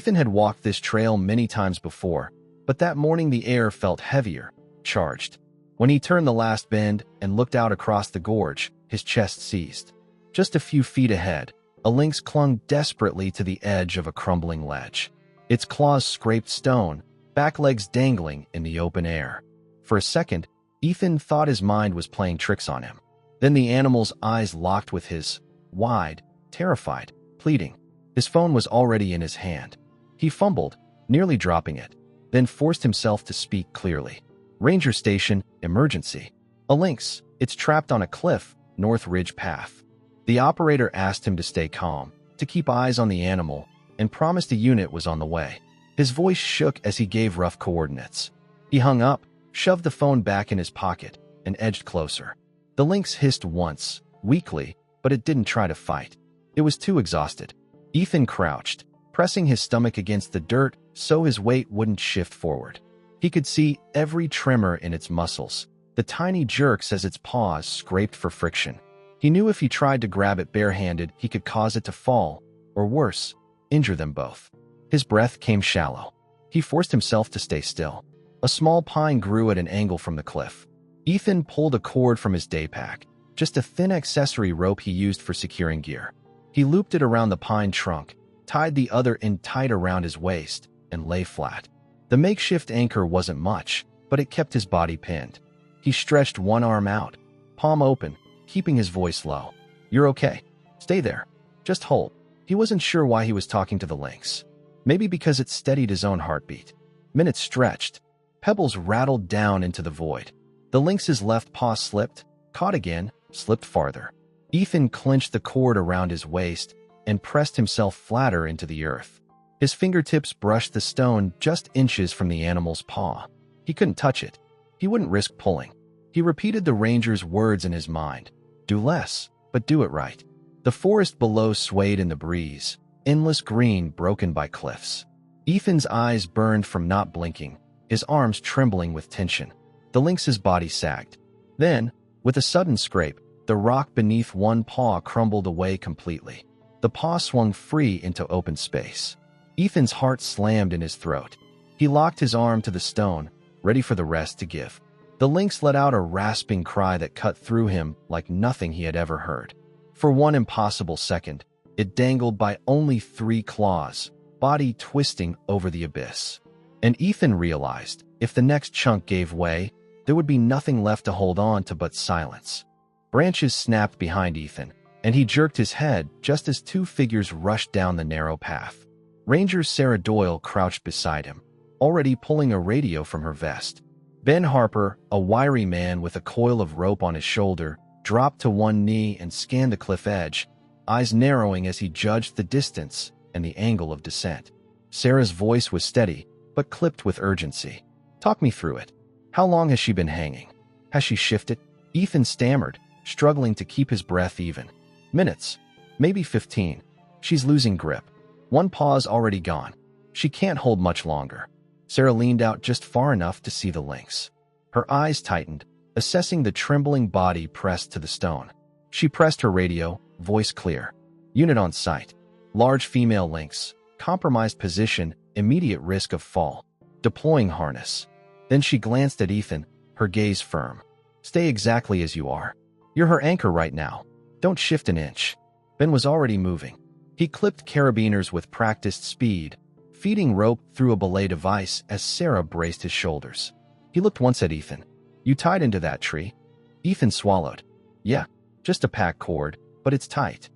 Ethan had walked this trail many times before, but that morning the air felt heavier, charged. When he turned the last bend and looked out across the gorge, his chest seized. Just a few feet ahead, a lynx clung desperately to the edge of a crumbling ledge. Its claws scraped stone, back legs dangling in the open air. For a second, Ethan thought his mind was playing tricks on him. Then the animal's eyes locked with his, wide, terrified, pleading. His phone was already in his hand. He fumbled, nearly dropping it, then forced himself to speak clearly. Ranger Station, emergency. A lynx, it's trapped on a cliff, North Ridge Path. The operator asked him to stay calm, to keep eyes on the animal, and promised a unit was on the way. His voice shook as he gave rough coordinates. He hung up, shoved the phone back in his pocket, and edged closer. The lynx hissed once, weakly, but it didn't try to fight. It was too exhausted. Ethan crouched, pressing his stomach against the dirt so his weight wouldn't shift forward. He could see every tremor in its muscles, the tiny jerks as its paws scraped for friction. He knew if he tried to grab it barehanded, he could cause it to fall, or worse, injure them both. His breath came shallow. He forced himself to stay still. A small pine grew at an angle from the cliff. Ethan pulled a cord from his day pack, just a thin accessory rope he used for securing gear. He looped it around the pine trunk, tied the other end tight around his waist, and lay flat. The makeshift anchor wasn't much, but it kept his body pinned. He stretched one arm out, palm open, keeping his voice low. "You're okay. Stay there. Just hold." He wasn't sure why he was talking to the lynx. Maybe because it steadied his own heartbeat. Minutes stretched. Pebbles rattled down into the void. The lynx's left paw slipped, caught again, slipped farther. Ethan clenched the cord around his waist and pressed himself flatter into the earth. His fingertips brushed the stone just inches from the animal's paw. He couldn't touch it. He wouldn't risk pulling. He repeated the ranger's words in his mind. Do less, but do it right. The forest below swayed in the breeze, endless green broken by cliffs. Ethan's eyes burned from not blinking, his arms trembling with tension. The lynx's body sagged. Then, with a sudden scrape, the rock beneath one paw crumbled away completely. The paw swung free into open space. Ethan's heart slammed in his throat. He locked his arm to the stone, ready for the rest to give. The lynx let out a rasping cry that cut through him like nothing he had ever heard. For one impossible second, it dangled by only 3 claws, body twisting over the abyss. And Ethan realized, if the next chunk gave way, there would be nothing left to hold on to but silence. Branches snapped behind Ethan, and he jerked his head just as 2 figures rushed down the narrow path. Ranger Sarah Doyle crouched beside him, already pulling a radio from her vest. Ben Harper, a wiry man with a coil of rope on his shoulder, dropped to one knee and scanned the cliff edge, eyes narrowing as he judged the distance and the angle of descent. Sarah's voice was steady, but clipped with urgency. "Talk me through it. How long has she been hanging? Has she shifted?" Ethan stammered, struggling to keep his breath even. "Minutes. Maybe 15. She's losing grip. One paw's already gone. She can't hold much longer." Sarah leaned out just far enough to see the lynx. Her eyes tightened, assessing the trembling body pressed to the stone. She pressed her radio, voice clear. "Unit on site. Large female lynx. Compromised position, immediate risk of fall. Deploying harness." Then she glanced at Ethan, her gaze firm. "Stay exactly as you are. You're her anchor right now. Don't shift an inch." Ben was already moving. He clipped carabiners with practiced speed, feeding rope through a belay device as Sarah braced his shoulders. He looked once at Ethan. "You tied into that tree?" Ethan swallowed. "Yeah, just a pack cord, but it's tight.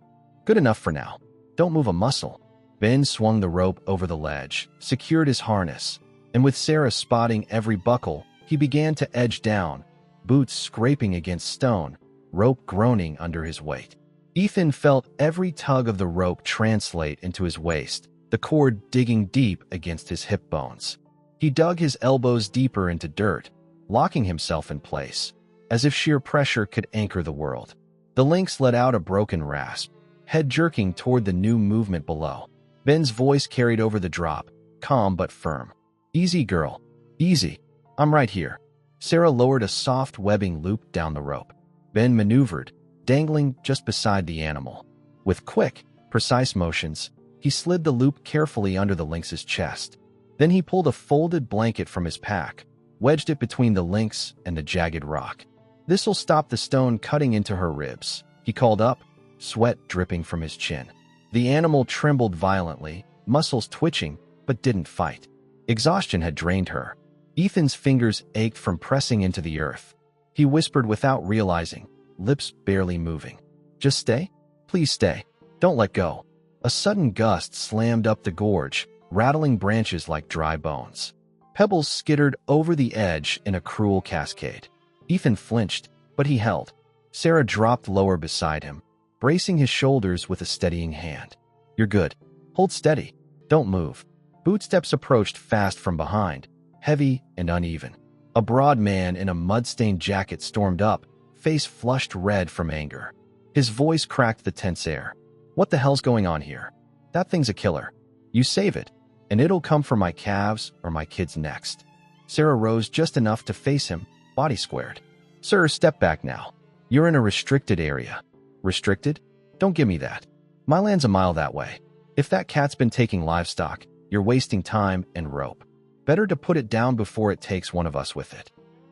Good enough for now. Don't move a muscle." Ben swung the rope over the ledge, secured his harness, and with Sarah spotting every buckle, he began to edge down, boots scraping against stone, rope groaning under his weight. Ethan felt every tug of the rope translate into his waist, the cord digging deep against his hip bones. He dug his elbows deeper into dirt, locking himself in place, as if sheer pressure could anchor the world. The lynx let out a broken rasp, head jerking toward the new movement below. Ben's voice carried over the drop, calm but firm. "Easy, girl. Easy. I'm right here." Sarah lowered a soft webbing loop down the rope. Ben maneuvered, dangling just beside the animal. With quick, precise motions, He slid the loop carefully under the lynx's chest. Then he pulled a folded blanket from his pack, wedged it between the lynx and the jagged rock. "This'll stop the stone cutting into her ribs," he called up, sweat dripping from his chin. The animal trembled violently, muscles twitching, but didn't fight. Exhaustion had drained her. Ethan's fingers ached from pressing into the earth. He whispered without realizing, lips barely moving. "Just stay? Please stay. Don't let go." A sudden gust slammed up the gorge, rattling branches like dry bones. Pebbles skittered over the edge in a cruel cascade. Ethan flinched, but he held. Sarah dropped lower beside him, bracing his shoulders with a steadying hand. "You're good. Hold steady. Don't move." Footsteps approached fast from behind, heavy and uneven. A broad man in a mud-stained jacket stormed up, face flushed red from anger. His voice cracked the tense air. "What the hell's going on here? That thing's a killer. You save it, and it'll come for my calves or my kids next." Sarah rose just enough to face him, body squared. "Sir, step back now. You're in a restricted area." "Restricted? Don't give me that. My land's a mile that way. If that cat's been taking livestock, you're wasting time and rope. Better to put it down before it takes one of us with it."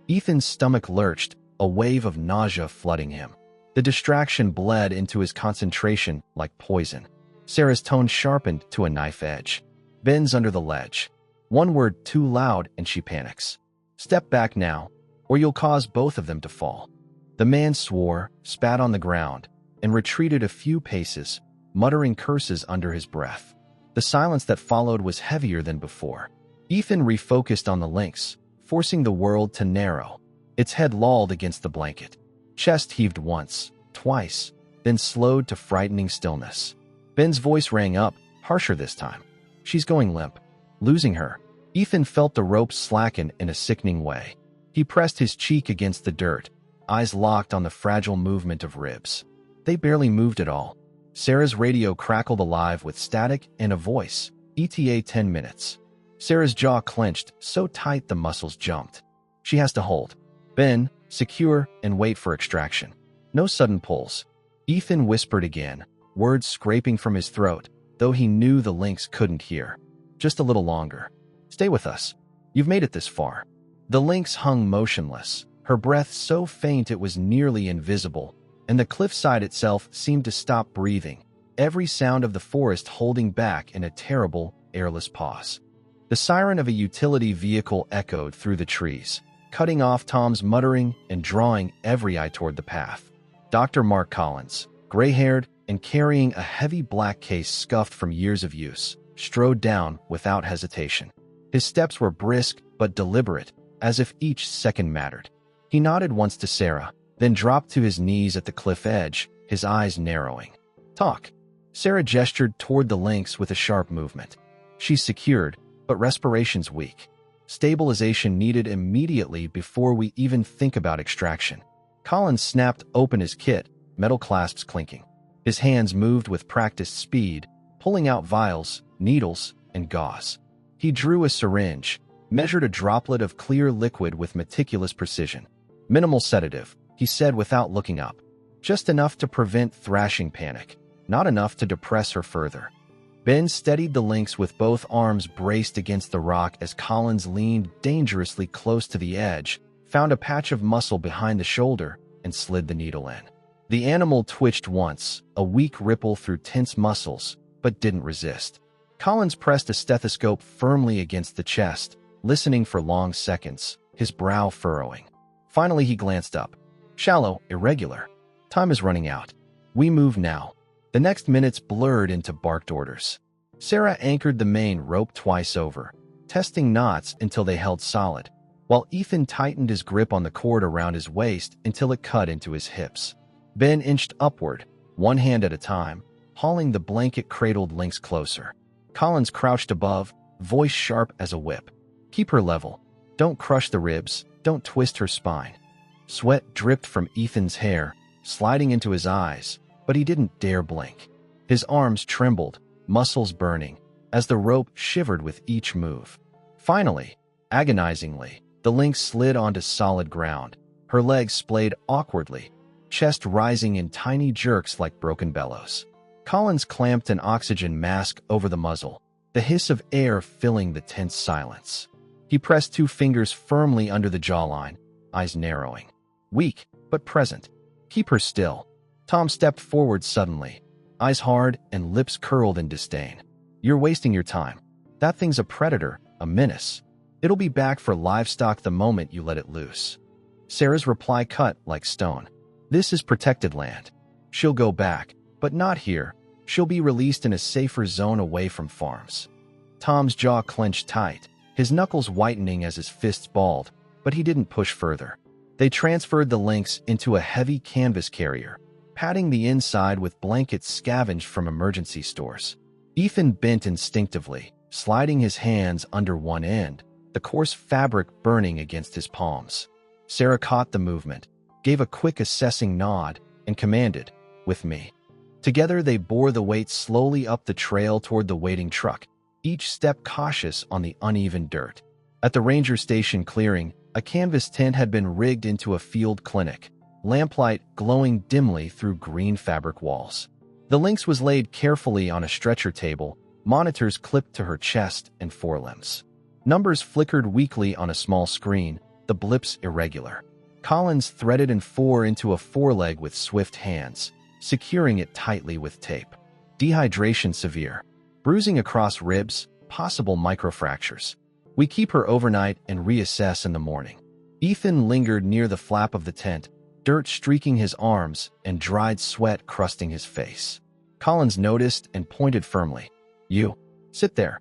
Ethan's stomach lurched, a wave of nausea flooding him. The distraction bled into his concentration like poison. Sarah's tone sharpened to a knife edge. "Ben's under the ledge." One word too loud and she panics. "Step back now, or you'll cause both of them to fall." The man swore, spat on the ground, and retreated a few paces, muttering curses under his breath. The silence that followed was heavier than before. Ethan refocused on the lynx, forcing the world to narrow. Its head lolled against the blanket. Chest heaved once, twice, then slowed to frightening stillness. Ben's voice rang up, harsher this time. "She's going limp. Losing her." Ethan felt the rope slacken in a sickening way. He pressed his cheek against the dirt, eyes locked on the fragile movement of ribs. They barely moved at all. Sarah's radio crackled alive with static and a voice. "ETA 10 minutes. Sarah's jaw clenched, so tight the muscles jumped. She has to hold. Ben, secure, and wait for extraction. No sudden pulls. Ethan whispered again, words scraping from his throat, though he knew the lynx couldn't hear. "Just a little longer. Stay with us. You've made it this far." The lynx hung motionless, her breath so faint it was nearly invisible, and the cliffside itself seemed to stop breathing, every sound of the forest holding back in a terrible, airless pause. The siren of a utility vehicle echoed through the trees, cutting off Tom's muttering and drawing every eye toward the path. Dr. Mark Collins, gray-haired and carrying a heavy black case scuffed from years of use, strode down without hesitation. His steps were brisk but deliberate, as if each second mattered. He nodded once to Sarah, then dropped to his knees at the cliff edge, his eyes narrowing. "Talk." Sarah gestured toward the lynx with a sharp movement. "She's secured, but respiration's weak. Stabilization needed immediately before we even think about extraction." Collins snapped open his kit, metal clasps clinking. His hands moved with practiced speed, pulling out vials, needles, and gauze. He drew a syringe, measured a droplet of clear liquid with meticulous precision. "Minimal sedative," he said without looking up. "Just enough to prevent thrashing panic, not enough to depress her further." Ben steadied the lynx with both arms braced against the rock as Collins leaned dangerously close to the edge, found a patch of muscle behind the shoulder, and slid the needle in. The animal twitched once, a weak ripple through tense muscles, but didn't resist. Collins pressed a stethoscope firmly against the chest, listening for long seconds, his brow furrowing. Finally he glanced up. "Shallow, irregular. Time is running out. We move now." The next minutes blurred into barked orders. Sarah anchored the main rope twice over, testing knots until they held solid, while Ethan tightened his grip on the cord around his waist until it cut into his hips. Ben inched upward, one hand at a time, hauling the blanket-cradled lynx closer. Collins crouched above, voice sharp as a whip. "Keep her level. Don't crush the ribs. Don't twist her spine." Sweat dripped from Ethan's hair, sliding into his eyes, but he didn't dare blink. His arms trembled, muscles burning, as the rope shivered with each move. Finally, agonizingly, the lynx slid onto solid ground, her legs splayed awkwardly, chest rising in tiny jerks like broken bellows. Collins clamped an oxygen mask over the muzzle, the hiss of air filling the tense silence. He pressed 2 fingers firmly under the jawline, eyes narrowing. Weak, but present. Keep her still. Tom stepped forward suddenly, eyes hard and lips curled in disdain. You're wasting your time. That thing's a predator, a menace. It'll be back for livestock the moment you let it loose. Sarah's reply cut like stone. This is protected land. She'll go back, but not here. She'll be released in a safer zone away from farms. Tom's jaw clenched tight, his knuckles whitening as his fists balled, but he didn't push further. They transferred the lynx into a heavy canvas carrier, padding the inside with blankets scavenged from emergency stores. Ethan bent instinctively, sliding his hands under one end, the coarse fabric burning against his palms. Sarah caught the movement, gave a quick assessing nod, and commanded, "With me." Together they bore the weight slowly up the trail toward the waiting truck, each step cautious on the uneven dirt. At the ranger station clearing, a canvas tent had been rigged into a field clinic, lamplight glowing dimly through green fabric walls. The lynx was laid carefully on a stretcher table, monitors clipped to her chest and forelimbs. Numbers flickered weakly on a small screen, the blips irregular. Collins threaded an 4 into a foreleg with swift hands, securing it tightly with tape. Dehydration severe. Bruising across ribs, possible microfractures. We keep her overnight and reassess in the morning. Ethan lingered near the flap of the tent, dirt streaking his arms and dried sweat crusting his face. Collins noticed and pointed firmly. You, sit there.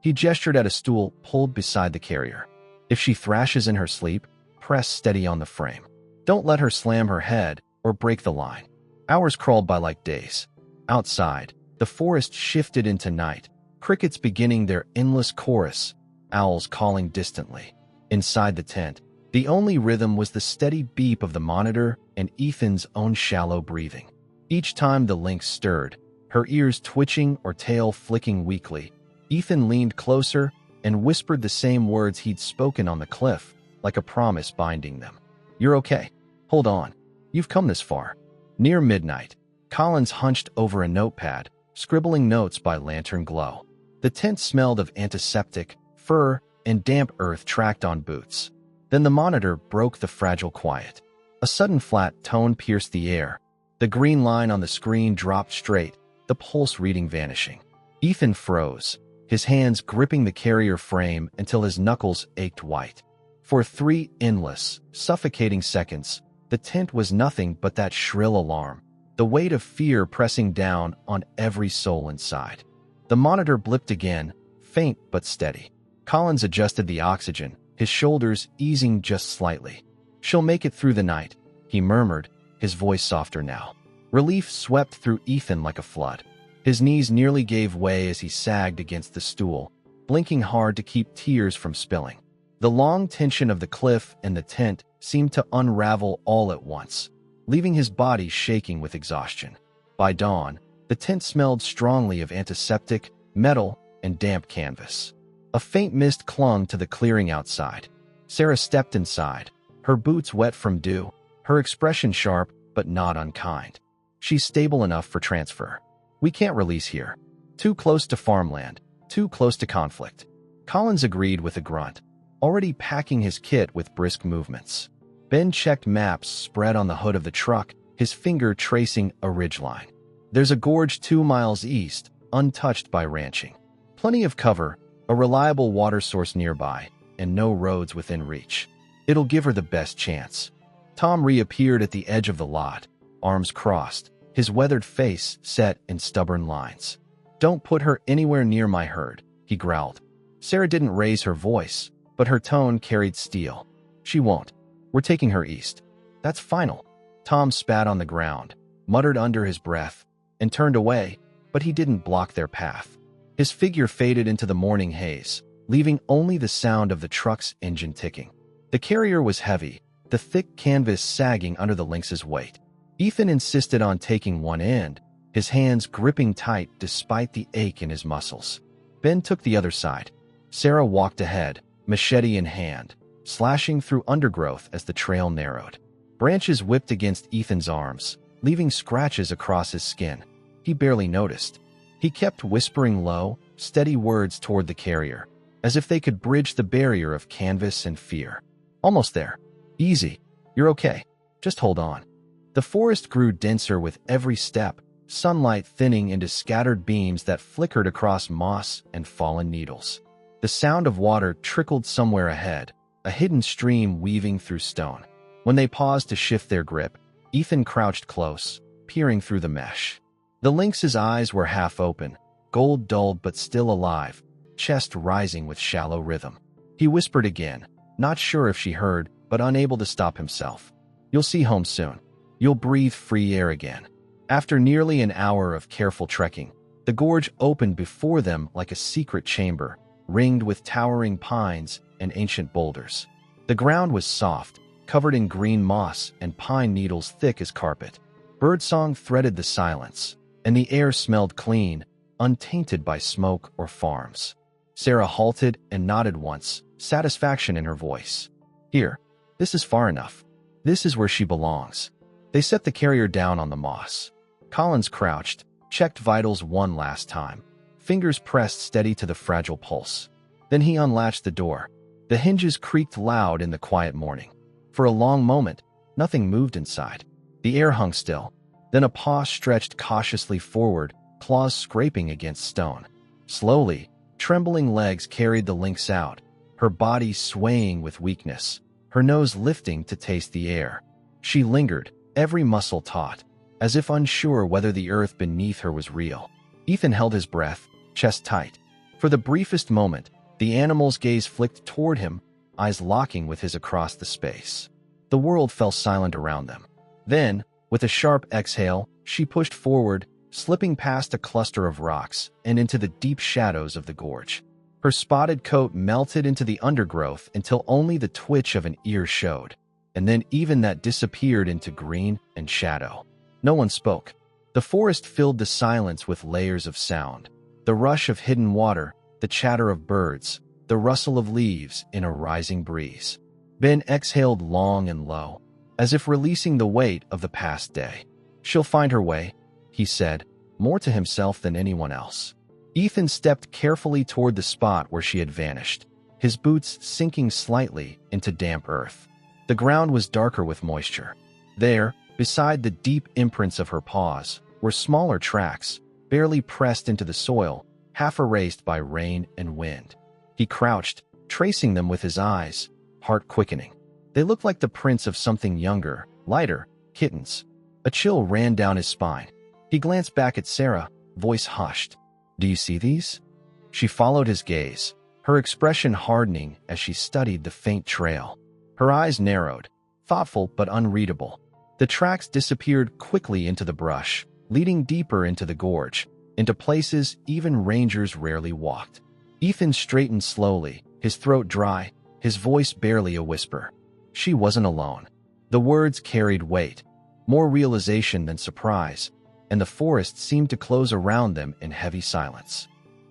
He gestured at a stool pulled beside the carrier. If she thrashes in her sleep, press steady on the frame. Don't let her slam her head or break the line. Hours crawled by like days. Outside, the forest shifted into night, crickets beginning their endless chorus, owls calling distantly. Inside the tent, the only rhythm was the steady beep of the monitor and Ethan's own shallow breathing. Each time the lynx stirred, her ears twitching or tail flicking weakly, Ethan leaned closer and whispered the same words he'd spoken on the cliff, like a promise binding them. You're okay. Hold on. You've come this far. Near midnight, Collins hunched over a notepad, scribbling notes by lantern glow. The tent smelled of antiseptic, fur, and damp earth tracked on boots. Then the monitor broke the fragile quiet. A sudden flat tone pierced the air. The green line on the screen dropped straight, the pulse reading vanishing. Ethan froze, his hands gripping the carrier frame until his knuckles ached white. For 3 endless, suffocating seconds, the tent was nothing but that shrill alarm, the weight of fear pressing down on every soul inside. The monitor blipped again, faint but steady. Collins adjusted the oxygen, his shoulders easing just slightly. She'll make it through the night, he murmured, his voice softer now. Relief swept through Ethan like a flood. His knees nearly gave way as he sagged against the stool, blinking hard to keep tears from spilling. The long tension of the cliff and the tent seemed to unravel all at once, leaving his body shaking with exhaustion. By dawn, the tent smelled strongly of antiseptic, metal, and damp canvas. A faint mist clung to the clearing outside. Sarah stepped inside, her boots wet from dew, her expression sharp but not unkind. She's stable enough for transfer. We can't release here. Too close to farmland, too close to conflict. Collins agreed with a grunt, already packing his kit with brisk movements. Ben checked maps spread on the hood of the truck, his finger tracing a ridgeline. There's a gorge 2 miles east, untouched by ranching. Plenty of cover, a reliable water source nearby, and no roads within reach. It'll give her the best chance. Tom reappeared at the edge of the lot, arms crossed, his weathered face set in stubborn lines. Don't put her anywhere near my herd, he growled. Sarah didn't raise her voice, but her tone carried steel. She won't. We're taking her east. That's final. Tom spat on the ground, muttered under his breath, and turned away, but he didn't block their path. His figure faded into the morning haze, leaving only the sound of the truck's engine ticking. The carrier was heavy, the thick canvas sagging under the lynx's weight. Ethan insisted on taking one end, his hands gripping tight despite the ache in his muscles. Ben took the other side. Sarah walked ahead, machete in hand, slashing through undergrowth as the trail narrowed. Branches whipped against Ethan's arms, leaving scratches across his skin. he barely noticed. He kept whispering low, steady words toward the carrier, as if they could bridge the barrier of canvas and fear. Almost there. Easy. You're okay. Just hold on. The forest grew denser with every step, sunlight thinning into scattered beams that flickered across moss and fallen needles. The sound of water trickled somewhere ahead, a hidden stream weaving through stone. When they paused to shift their grip, Ethan crouched close, peering through the mesh. The lynx's eyes were half open, gold dulled but still alive, chest rising with shallow rhythm. He whispered again, not sure if she heard, but unable to stop himself. You'll see home soon. You'll breathe free air again. After nearly an hour of careful trekking, the gorge opened before them like a secret chamber, ringed with towering pines and ancient boulders. The ground was soft, covered in green moss and pine needles thick as carpet. Birdsong threaded the silence, and the air smelled clean, untainted by smoke or farms. Sarah halted and nodded once, satisfaction in her voice. Here, this is far enough. This is where she belongs. They set the carrier down on the moss. Collins crouched, checked vitals one last time, fingers pressed steady to the fragile pulse. Then he unlatched the door. The hinges creaked loud in the quiet morning. For a long moment, nothing moved inside. The air hung still. Then a paw stretched cautiously forward, claws scraping against stone. Slowly, trembling legs carried the lynx out, her body swaying with weakness, her nose lifting to taste the air. She lingered, every muscle taut, as if unsure whether the earth beneath her was real. Ethan held his breath, chest tight. For the briefest moment, the animal's gaze flicked toward him, eyes locking with his across the space. The world fell silent around them. Then, with a sharp exhale, she pushed forward, slipping past a cluster of rocks and into the deep shadows of the gorge. Her spotted coat melted into the undergrowth until only the twitch of an ear showed, and then even that disappeared into green and shadow. No one spoke. The forest filled the silence with layers of sound. The rush of hidden water, the chatter of birds, the rustle of leaves in a rising breeze. Ben exhaled long and low, as if releasing the weight of the past day. She'll find her way, he said, more to himself than anyone else. Ethan stepped carefully toward the spot where she had vanished, his boots sinking slightly into damp earth. The ground was darker with moisture. There, beside the deep imprints of her paws, were smaller tracks, barely pressed into the soil, half erased by rain and wind. He crouched, tracing them with his eyes, heart quickening. They looked like the prints of something younger, lighter, kittens. A chill ran down his spine. He glanced back at Sarah, voice hushed. Do you see these? She followed his gaze, her expression hardening as she studied the faint trail. Her eyes narrowed, thoughtful but unreadable. The tracks disappeared quickly into the brush, leading deeper into the gorge, into places even rangers rarely walked. Ethan straightened slowly, his throat dry, his voice barely a whisper. She wasn't alone. The words carried weight, more realization than surprise, and the forest seemed to close around them in heavy silence.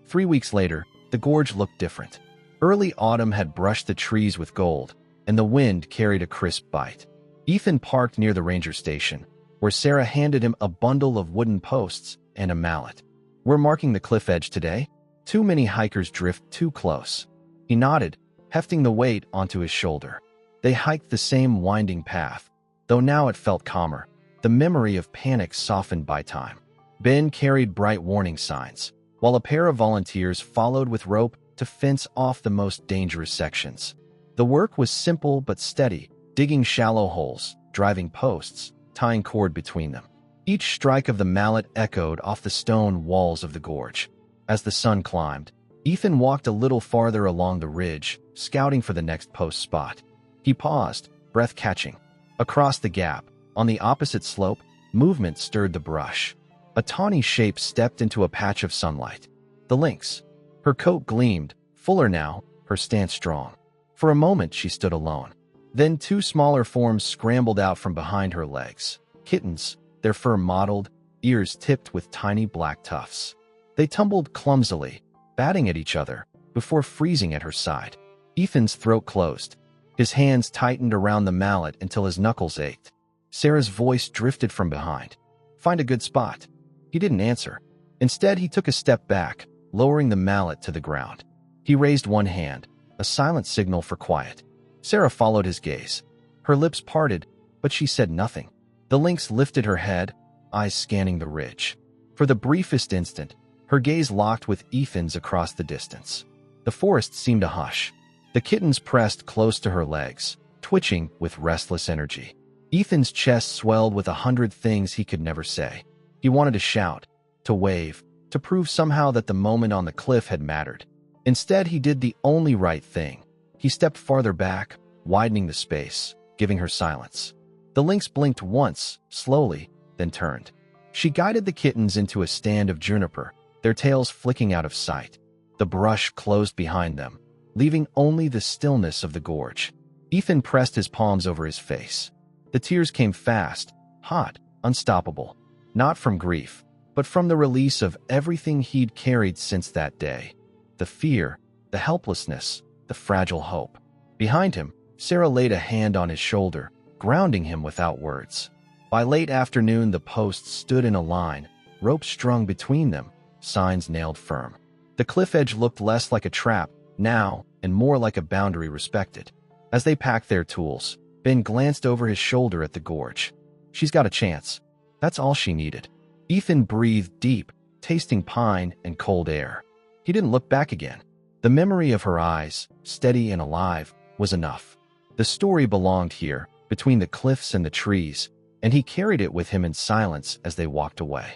3 weeks later, the gorge looked different. Early autumn had brushed the trees with gold, and the wind carried a crisp bite. Ethan parked near the ranger station, where Sarah handed him a bundle of wooden posts and a mallet. We're marking the cliff edge today. Too many hikers drift too close. He nodded, hefting the weight onto his shoulder. They hiked the same winding path, though now it felt calmer. The memory of panic softened by time. Ben carried bright warning signs, while a pair of volunteers followed with rope to fence off the most dangerous sections. The work was simple but steady, digging shallow holes, driving posts, tying cord between them. Each strike of the mallet echoed off the stone walls of the gorge. As the sun climbed, Ethan walked a little farther along the ridge, scouting for the next post spot. He paused, breath catching. Across the gap, on the opposite slope, movement stirred the brush. A tawny shape stepped into a patch of sunlight. The lynx. Her coat gleamed, fuller now, her stance strong. For a moment she stood alone. Then 2 smaller forms scrambled out from behind her legs. Kittens, their fur mottled, ears tipped with tiny black tufts. They tumbled clumsily, batting at each other, before freezing at her side. Ethan's throat closed. His hands tightened around the mallet until his knuckles ached. Sarah's voice drifted from behind. Find a good spot. He didn't answer. Instead, he took a step back, lowering the mallet to the ground. He raised one hand, a silent signal for quiet. Sarah followed his gaze. Her lips parted, but she said nothing. The lynx lifted her head, eyes scanning the ridge. For the briefest instant, her gaze locked with Ethan's across the distance. The forest seemed to hush. The kittens pressed close to her legs, twitching with restless energy. Ethan's chest swelled with 100 things he could never say. He wanted to shout, to wave, to prove somehow that the moment on the cliff had mattered. Instead, he did the only right thing. He stepped farther back, widening the space, giving her silence. The lynx blinked once, slowly, then turned. She guided the kittens into a stand of juniper, their tails flicking out of sight. The brush closed behind them, leaving only the stillness of the gorge. Ethan pressed his palms over his face. The tears came fast, hot, unstoppable. Not from grief, but from the release of everything he'd carried since that day. The fear, the helplessness, the fragile hope. Behind him, Sarah laid a hand on his shoulder, grounding him without words. By late afternoon, the posts stood in a line, ropes strung between them, signs nailed firm. The cliff edge looked less like a trap now and more like a boundary respected. As they packed their tools, Ben glanced over his shoulder at the gorge. She's got a chance. That's all she needed. Ethan breathed deep, tasting pine and cold air. He didn't look back again. The memory of her eyes, steady and alive, was enough. The story belonged here, between the cliffs and the trees, and he carried it with him in silence as they walked away.